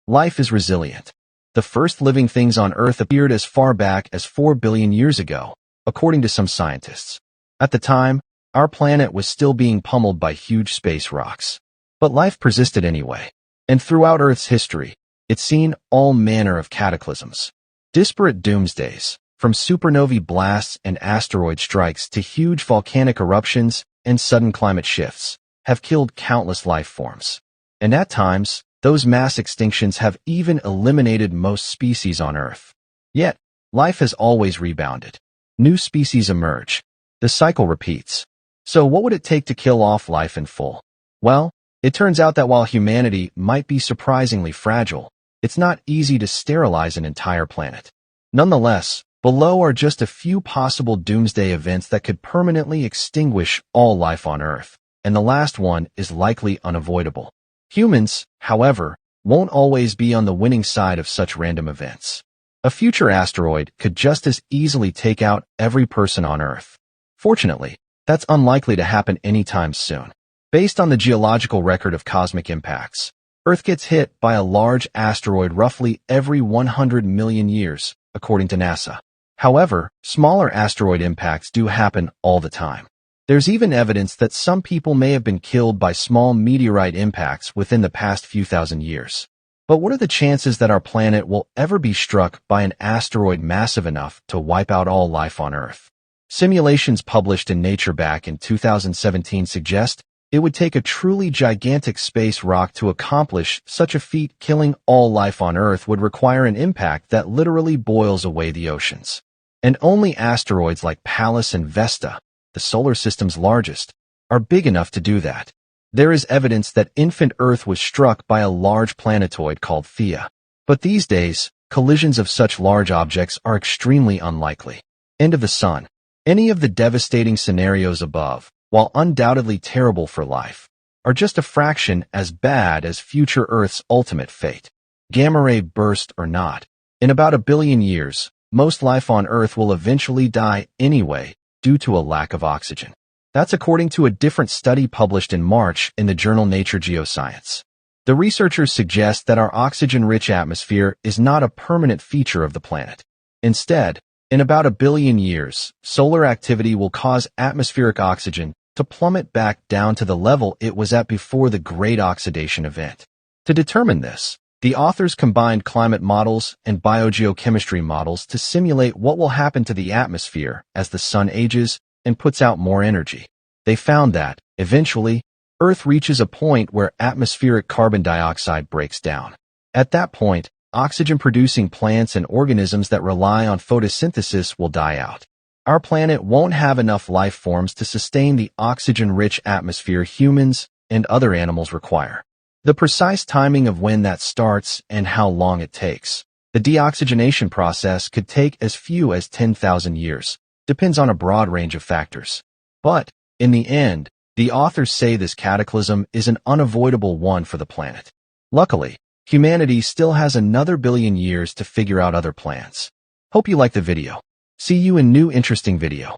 life is resilient. The first living things on Earth appeared as far back as 4 billion years ago, according to some scientists. At the time, our planet was still being pummeled by huge space rocks. But life persisted anyway. And throughout Earth's history, it's seen all manner of cataclysms. Disparate doomsdays, from supernovae blasts and asteroid strikes to huge volcanic eruptions and sudden climate shifts, have killed countless life forms. And at times, those mass extinctions have even eliminated most species on Earth. Yet, life has always rebounded. New species emerge. The cycle repeats. So what would it take to kill off life in full? Well, it turns out that while humanity might be surprisingly fragile, it's not easy to sterilize an entire planet. Nonetheless, below are just a few possible doomsday events that could permanently extinguish all life on Earth, and the last one is likely unavoidable. Humans, however, won't always be on the winning side of such random events. A future asteroid could just as easily take out every person on Earth. Fortunately, that's unlikely to happen anytime soon. Based on the geological record of cosmic impacts, Earth gets hit by a large asteroid roughly every 100 million years, according to NASA. However, smaller asteroid impacts do happen all the time. There's even evidence that some people may have been killed by small meteorite impacts within the past few thousand years. But what are the chances that our planet will ever be struck by an asteroid massive enough to wipe out all life on Earth? Simulations published in Nature back in 2017 suggest it would take a truly gigantic space rock to accomplish such a feat. Killing all life on Earth would require an impact that literally boils away the oceans. And only asteroids like Pallas and Vesta, the solar system's largest, are big enough to do that. There is evidence that infant Earth was struck by a large planetoid called Theia. But these days, collisions of such large objects are extremely unlikely. End of the Sun. Any of the devastating scenarios above, while undoubtedly terrible for life, are just a fraction as bad as future Earth's ultimate fate. Gamma ray burst or not, in about 1 billion years, most life on Earth will eventually die anyway due to a lack of oxygen. That's according to a different study published in March in the journal Nature Geoscience. The researchers suggest that our oxygen-rich atmosphere is not a permanent feature of the planet. Instead, in about 1 billion years, solar activity will cause atmospheric oxygen to plummet back down to the level it was at before the Great Oxidation Event. To determine this, the authors combined climate models and biogeochemistry models to simulate what will happen to the atmosphere as the sun ages and puts out more energy. They found that, eventually, Earth reaches a point where atmospheric carbon dioxide breaks down. At that point, oxygen-producing plants and organisms that rely on photosynthesis will die out. Our planet won't have enough life forms to sustain the oxygen-rich atmosphere humans and other animals require. The precise timing of when that starts and how long it takes. The deoxygenation process could take as few as 10,000 years, depends on a broad range of factors. But, in the end, the authors say this cataclysm is an unavoidable one for the planet. Luckily, humanity still has another 1 billion years to figure out other plans. Hope you liked the video. See you in new interesting video.